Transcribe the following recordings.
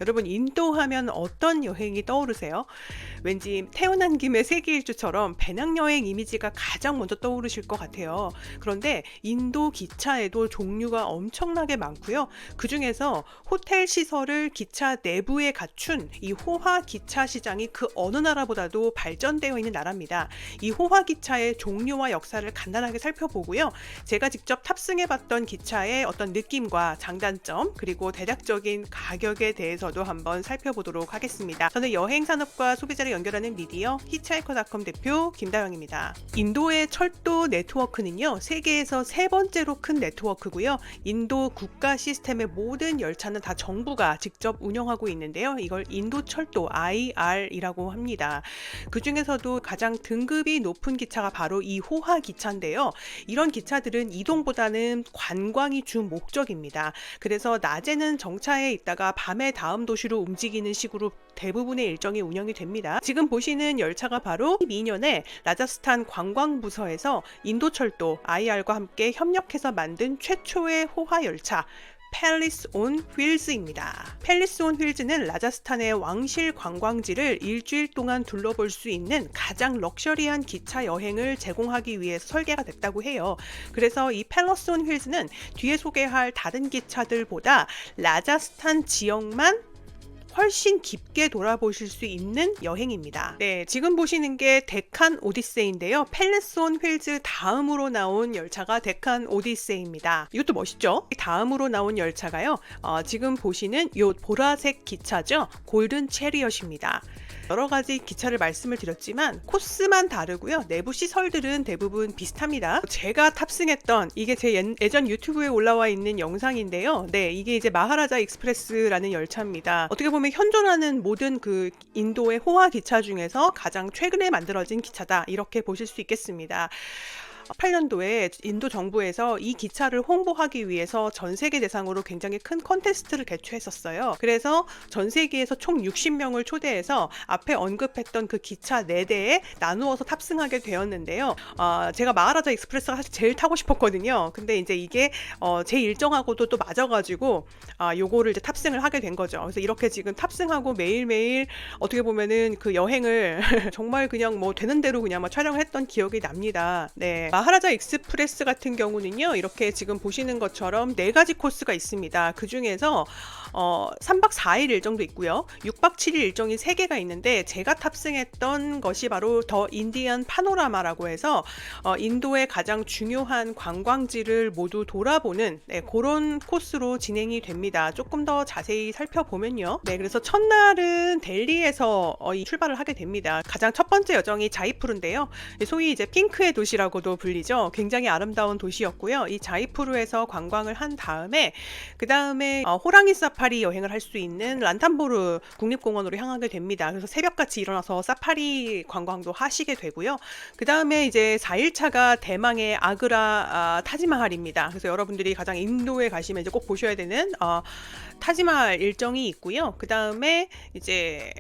여러분, 인도 하면 어떤 여행이 떠오르세요? 왠지 태어난 김에 세계 일주처럼 배낭여행 이미지가 가장 먼저 떠오르실 것 같아요. 그런데 인도 기차에도 종류가 엄청나게 많고요. 그중에서 호텔 시설을 기차 내부에 갖춘 이 호화 기차 시장이 그 어느 나라보다도 발전되어 있는 나라입니다. 이 호화 기차의 종류와 역사를 간단하게 살펴보고요. 제가 직접 탑승해봤던 기차의 어떤 느낌과 장단점, 그리고 대략적인 가격에 대해서도 한번 살펴보도록 하겠습니다. 저는 여행산업과 소비자를 연결하는 미디어 히치하이커닷컴 대표 김다영입니다. 인도의 철도 네트워크는요, 세계에서 세 번째로 큰 네트워크고요. 인도 국가 시스템의 모든 열차는 다 정부가 직접 운영하고 있는데요. 이걸 인도철도 IR이라고 합니다. 그 중에서도 가장 등급이 높은 기차가 바로 이 호화 기차인데요. 이런 기차들은 이동보다는 관광이 주 목적입니다. 그래서 낮에는 정차해 있다가 밤에 다음 도시로 움직이는 식으로 대부분의 일정이 운영이 됩니다. 지금 보시는 열차가 바로 2002년에 라자스탄 관광부서에서 인도철도 IR과 함께 협력해서 만든 최초의 호화 열차 팰리스 온 휠즈입니다. 팰리스 온 휠즈는 라자스탄의 왕실 관광지를 일주일 동안 둘러볼 수 있는 가장 럭셔리한 기차 여행을 제공하기 위해서 설계가 됐다고 해요. 그래서 이 팰리스 온 휠즈는 뒤에 소개할 다른 기차들보다 라자스탄 지역만 훨씬 깊게 돌아보실 수 있는 여행입니다. 네, 지금 보시는 게 데칸 오디세이인데요. 팰리스 온 휠즈 다음으로 나온 열차가 데칸 오디세이입니다. 이것도 멋있죠? 다음으로 나온 열차가요. 지금 보시는 이 보라색 기차죠. 골든 체리엇입니다. 여러 가지 기차를 말씀을 드렸지만 코스만 다르고요. 내부 시설들은 대부분 비슷합니다. 제가 탑승했던 이게 제 예전 유튜브에 올라와 있는 영상인데요. 네, 이게 이제 마하라자 익스프레스라는 열차입니다. 어떻게 보면 현존하는 모든 그 인도의 호화 기차 중에서 가장 최근에 만들어진 기차다, 이렇게 보실 수 있겠습니다. 2018년도에 인도 정부에서 이 기차를 홍보하기 위해서 전 세계 대상으로 굉장히 큰 콘테스트를 개최했었어요. 그래서 전 세계에서 총 60명을 초대해서 앞에 언급했던 그 기차 4대에 나누어서 탑승하게 되었는데요. 제가 마하라자 익스프레스가 사실 제일 타고 싶었거든요. 근데 이제 이게 제 일정하고도 또 맞아가지고 요거를 이제 탑승을 하게 된 거죠. 그래서 이렇게 지금 탑승하고 매일매일 어떻게 보면은 그 여행을 정말 그냥 뭐 되는 대로 그냥 막 촬영을 했던 기억이 납니다. 네. 마하라자 익스프레스 같은 경우는요, 이렇게 지금 보시는 것처럼 4가지 코스가 있습니다. 그 중에서 3박 4일 일정도 있고요. 6박 7일 일정이 3개가 있는데 제가 탑승했던 것이 바로 더 인디언 파노라마라고 해서 인도의 가장 중요한 관광지를 모두 돌아보는 그런 코스로 진행이 됩니다. 조금 더 자세히 살펴보면요. 네, 그래서 첫날은 델리에서 출발을 하게 됩니다. 가장 첫 번째 여정이 자이푸르인데요. 소위 이제 핑크의 도시라고도 불리죠. 굉장히 아름다운 도시였고요. 이 자이푸르에서 관광을 한 다음에 그 다음에 호랑이 사파리 여행을 할 수 있는 란탄보르 국립공원으로 향하게 됩니다. 그래서 새벽같이 일어나서 사파리 관광도 하시게 되고요. 그 다음에 이제 4일차가 대망의 아그라 타지마할입니다. 그래서 여러분들이 가장 인도에 가시면 이제 꼭 보셔야 되는 타지마할 일정이 있고요. 그 다음에 이제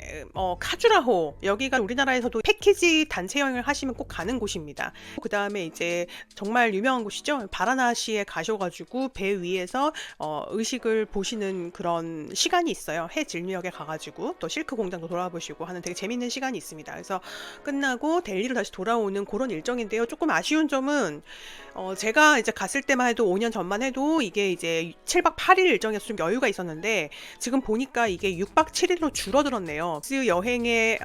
카주라호, 여기가 우리나라에서도 패키지 단체 여행을 하시면 꼭 가는 곳입니다. 그 다음에 이제 정말 유명한 곳이죠. 바라나시에 가셔가지고 배 위에서 의식을 보시는 그런 시간이 있어요. 해질녘에 가가지고 또 실크 공장도 돌아보시고 하는 되게 재밌는 시간이 있습니다. 그래서 끝나고 델리로 다시 돌아오는 그런 일정인데요. 조금 아쉬운 점은 제가 이제 갔을 때만 해도 5년 전만 해도 이게 이제 7박 8일 일정이어서 좀 여유가 있었는데 지금 보니까 이게 6박 7일로 줄어들었네요. 그 여행의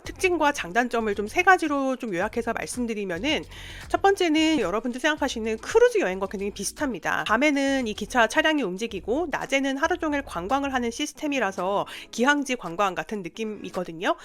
특징과 장단점을 좀 3가지로 좀 요약해서 말씀드리면은, 첫 번째는 여러분들 생각하시는 크루즈 여행과 굉장히 비슷합니다. 밤에는 이 기차 차량이 움직이고 낮에는 하루 종일 관광을 하는 시스템이라서 기항지 관광 같은 느낌이거든요.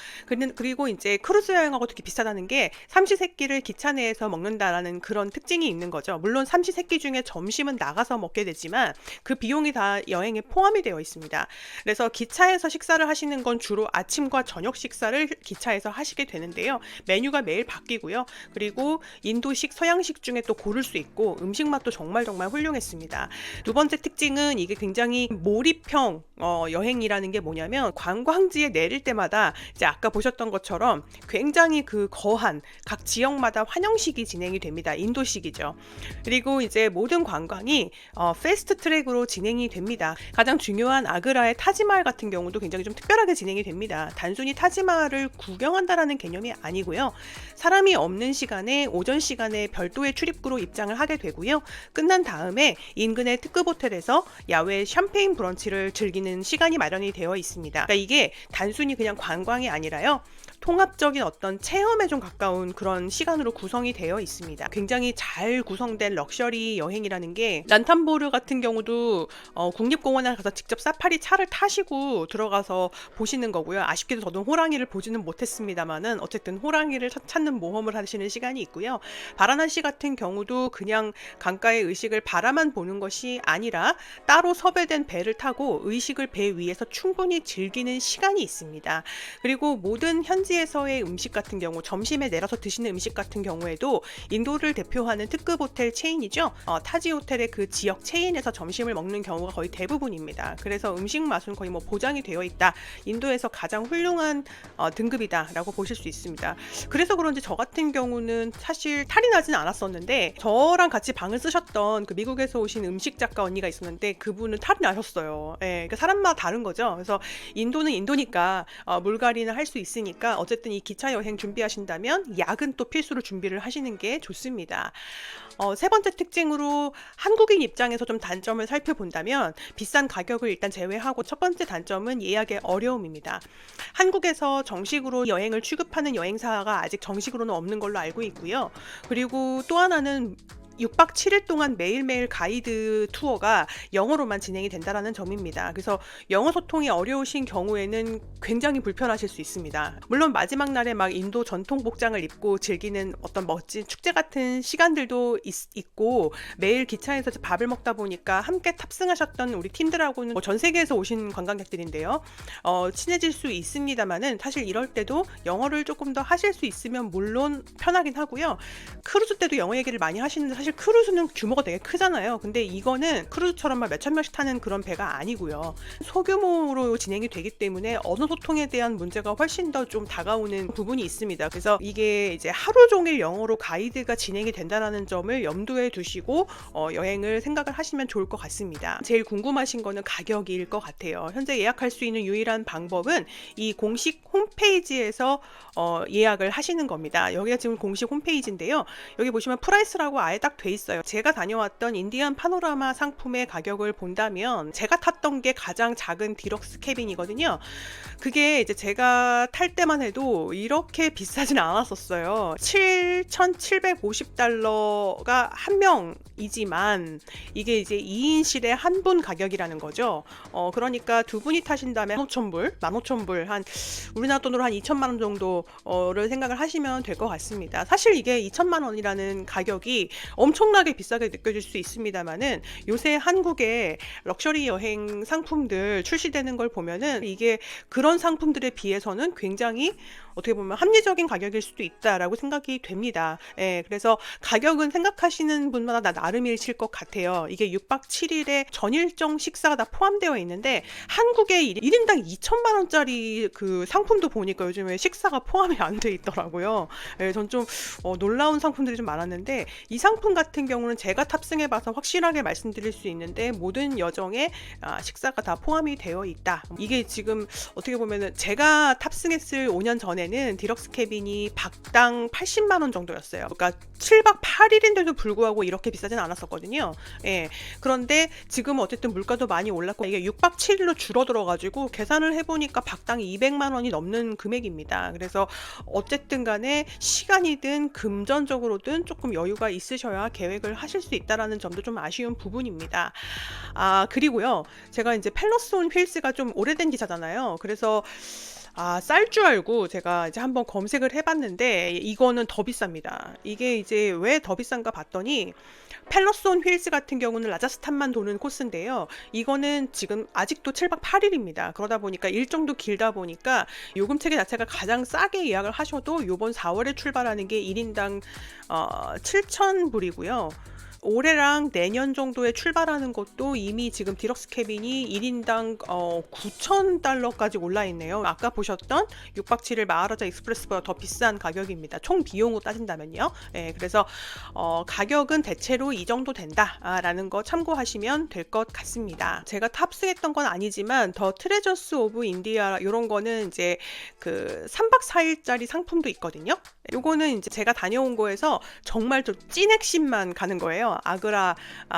그리고 이제 크루즈 여행하고 되게 비슷하다는 게 삼시세끼를 기차 내에서 먹는다라는 그런 특징이 있는 거죠. 물론 삼시세끼 중에 점심은 나가서 먹게 되지만 그 비용이 다 여행에 포함이 되어 있습니다. 그래서 기차에서 식사를 하시는 건 주로 아침과 저녁 식사를 기차에서 하시게 되는데요. 메뉴가 매일 바뀌고요. 그리고 인도식, 서양식 중에 또 고를 수 있고 음식 맛도 정말 훌륭했습니다. 두 번째 특징은 이게 굉장히 몰입형 관광형 여행이라는 게 뭐냐면 관광지에 내릴 때마다 이제 아까 보셨던 것처럼 굉장히 그 거한 각 지역마다 환영식이 진행이 됩니다. 인도식이죠. 그리고 이제 모든 관광이 패스트 트랙으로 진행이 됩니다. 가장 중요한 아그라의 타지마할 같은 경우도 굉장히 좀 특별하게 진행이 됩니다. 단순히 타지마할을 구경한다라는 개념이 아니고요. 사람이 없는 시간에 오전 시간에 별도의 출입구로 입장을 하게 되고요. 끝난 다음에 인근의 특급 호텔에서 야외 샴페인 브런치를 즐기는 시간이 마련이 되어 있습니다. 그러니까 이게 단순히 그냥 관광이 아니라요. 통합적인 어떤 체험에 좀 가까운 그런 시간으로 구성이 되어 있습니다. 굉장히 잘 구성된 럭셔리 여행이라는 게 란탄보르 같은 경우도 국립공원에 가서 직접 사파리 차를 타시고 들어가서 보시는 거고요. 아쉽게도 저도 호랑이를 보지는 못했습니다만은 어쨌든 호랑이를 찾는 모험을 하시는 시간이 있고요. 바라나시 같은 경우도 그냥 강가의 의식을 바라만 보는 것이 아니라 따로 섭외된 배를 타고 의식을 배 위에서 충분히 즐기는 시간이 있습니다. 그리고 모든 현지에서의 음식 같은 경우 점심에 내려서 드시는 음식 같은 경우에도 인도를 대표하는 특급 호텔 체인이죠. 타지 호텔의 그 지역 체인에서 점심을 먹는 경우가 거의 대부분입니다. 그래서 음식 맛은 거의 뭐 보장이 되어 있다. 인도에서 가장 훌륭한 등급이다 라고 보실 수 있습니다. 그래서 그런지 저 같은 경우는 사실 탈이 나진 않았었는데 저랑 같이 방을 쓰셨던 그 미국에서 오신 음식 작가 언니가 있었는데 그분은 탈이 나셨어요. 그러니까 사람마다 다른 거죠. 그래서 인도는 인도니까 물갈이는 할 수 있으니까 어쨌든 이 기차 여행 준비하신다면 약은 또 필수로 준비를 하시는 게 좋습니다. 세 번째 특징으로 한국인 입장에서 좀 단점을 살펴본다면 비싼 가격을 일단 제외하고 첫 번째 단점은 예약의 어려움입니다. 한국에서 정식으로 여행을 취급하는 여행사가 아직 정식으로는 없는 걸로 알고 있고요. 그리고 또 하나는 6박 7일 동안 매일매일 가이드 투어가 영어로만 진행이 된다는 점입니다. 그래서 영어 소통이 어려우신 경우에는 굉장히 불편하실 수 있습니다. 물론 마지막 날에 막 인도 전통 복장을 입고 즐기는 어떤 멋진 축제 같은 시간들도 있고 매일 기차에서 밥을 먹다 보니까 함께 탑승하셨던 우리 팀들하고는 전 세계에서 오신 관광객들인데요. 친해질 수 있습니다만은 사실 이럴 때도 영어를 조금 더 하실 수 있으면 물론 편하긴 하고요. 크루즈 때도 영어 얘기를 많이 하시는데 사실 크루즈는 규모가 되게 크잖아요. 근데 이거는 크루즈처럼 막 몇천 명씩 타는 그런 배가 아니고요. 소규모로 진행이 되기 때문에 언어 소통에 대한 문제가 훨씬 더 좀 다가오는 부분이 있습니다. 그래서 이게 이제 하루 종일 영어로 가이드가 진행이 된다는 점을 염두에 두시고 여행을 생각을 하시면 좋을 것 같습니다. 제일 궁금하신 거는 가격일 것 같아요. 현재 예약할 수 있는 유일한 방법은 이 공식 홈페이지에서 예약을 하시는 겁니다. 여기가 지금 공식 홈페이지인데요. 여기 보시면 프라이스라고 아예 딱 돼 있어요. 제가 다녀왔던 인디안 파노라마 상품의 가격을 본다면 제가 탔던 게 가장 작은 디럭스 캐빈이거든요. 그게 이제 제가 탈 때만 해도 이렇게 비싸진 않았었어요. 7,750달러가 한 명이지만 이게 이제 2인실의 한 분 가격이라는 거죠. 그러니까 두 분이 타신다면 15,000불, 한 우리나라 돈으로 한 2천만 원 정도를 생각을 하시면 될 것 같습니다. 사실 이게 2천만 원이라는 가격이 엄청나게 비싸게 느껴질 수 있습니다만은 요새 한국의 럭셔리 여행 상품들 출시되는 걸 보면은 이게 그런 상품들에 비해서는 굉장히 어떻게 보면 합리적인 가격일 수도 있다라고 생각이 됩니다. 그래서 가격은 생각하시는 분마다 나름이실 것 같아요. 이게 6박 7일의 전일정 식사가 다 포함되어 있는데 한국에 1인당 2천만 원짜리 그 상품도 보니까 요즘에 식사가 포함이 안 돼 있더라고요. 전 좀 놀라운 상품들이 좀 많았는데 이 상품 같은 경우는 제가 탑승해봐서 확실하게 말씀드릴 수 있는데 모든 여정에 식사가 다 포함이 되어 있다. 이게 지금 어떻게 보면은 제가 탑승했을 5년 전에는 디럭스 캐빈이 박당 80만 원 정도였어요. 그러니까 7박 8일인데도 불구하고 이렇게 비싸진 않았었거든요. 그런데 지금 어쨌든 물가도 많이 올랐고 이게 6박 7일로 줄어들어가지고 계산을 해보니까 박당 200만 원이 넘는 금액입니다. 그래서 어쨌든 간에 시간이든 금전적으로든 조금 여유가 있으셔야 계획을 하실 수 있다는 점도 좀 아쉬운 부분입니다. 그리고요. 제가 이제 팰러스 온 휠스가 좀 오래된 기차잖아요. 그래서 쌀 줄 알고 제가 이제 한번 검색을 해봤는데 이거는 더 비쌉니다. 이게 이제 왜 더 비싼가 봤더니 팰러스 온 휠스 같은 경우는 라자스탄만 도는 코스인데요. 이거는 지금 아직도 7박 8일입니다. 그러다 보니까 일정도 길다 보니까 요금 체계 자체가 가장 싸게 예약을 하셔도 요번 4월에 출발하는 게 1인당 7,000불이고요. 올해랑 내년 정도에 출발하는 것도 이미 지금 디럭스 캐빈이 1인당 $9,000까지 올라 있네요. 아까 보셨던 6박 7일 마하라자 익스프레스보다 더 비싼 가격입니다. 총 비용으로 따진다면요. 예, 그래서 가격은 대체로 이 정도 된다라는 거 참고하시면 될 것 같습니다. 제가 탑승했던 건 아니지만 더 트레저스 오브 인디아 이런 거는 이제 그 3박 4일짜리 상품도 있거든요. 요거는 이제 제가 다녀온 거에서 정말 좀 찐 핵심만 가는 거예요. 아그라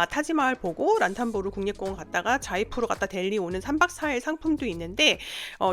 타지마할 보고 란탄보르 국립공원 갔다가 자이푸르 갔다 델리 오는 3박 4일 상품도 있는데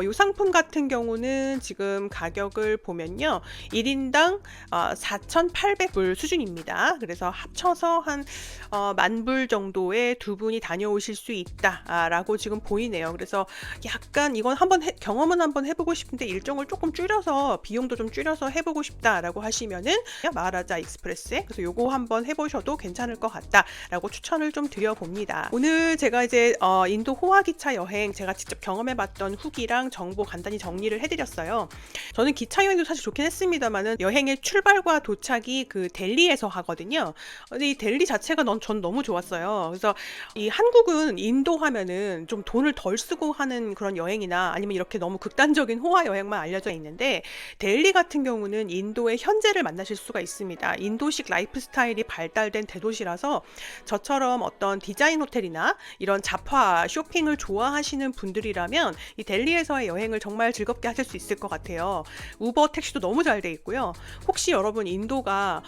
요 상품 같은 경우는 지금 가격을 보면요. 1인당 4,800불 수준입니다. 그래서 합쳐서 한 10,000불 정도에 두 분이 다녀오실 수 있다라고 지금 보이네요. 그래서 약간 이건 한번 경험은 한번 해보고 싶은데 일정을 조금 줄여서 비용도 좀 줄여서 해보고 싶다라고 하시면은 마하라자 익스프레스에 그래서 요거 한번 해보셔도 괜찮을 것 같다라고 추천을 좀 드려봅니다. 오늘 제가 이제 인도 호화 기차 여행 제가 직접 경험해봤던 후기랑 정보 간단히 정리를 해드렸어요. 저는 기차 여행도 사실 좋긴 했습니다만은 여행의 출발과 도착이 그 델리에서 하거든요. 근데 이 델리 자체가 전 너무 좋았어요. 그래서 이 한국은 인도 하면은 좀 돈을 덜 쓰고 하는 그런 여행이나 아니면 이렇게 너무 극단적인 호화 여행만 알려져 있는데 델리 같은 경우는 인도의 현재를 만나실 수가 있습니다. 인도식 라이프 스타일이 발달된 대도시라서 저처럼 어떤 디자인 호텔이나 이런 잡화 쇼핑을 좋아하시는 분들이라면 이 델리에서의 여행을 정말 즐겁게 하실 수 있을 것 같아요. 우버 택시도 너무 잘 돼 있고요. 혹시 여러분 인도가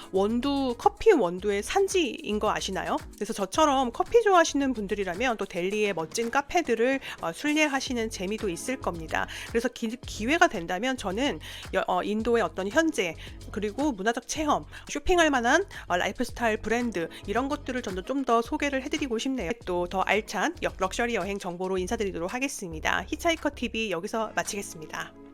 커피 원두의 산지인 거 아시나요? 그래서 저처럼 커피 좋아하시는 분들이라면 또 델리의 멋진 카페들을 순례하시는 재미도 있을 겁니다. 그래서 기회가 된다면 저는 인도의 어떤 현재 그리고 문화적 체험, 쇼핑할 만한 라이프 스타일 브랜드 이런 것들을 좀 더 소개를 해드리고 싶네요. 또 더 알찬 럭셔리 여행 정보로 인사드리도록 하겠습니다. 히치하이커 TV 여기서 마치겠습니다.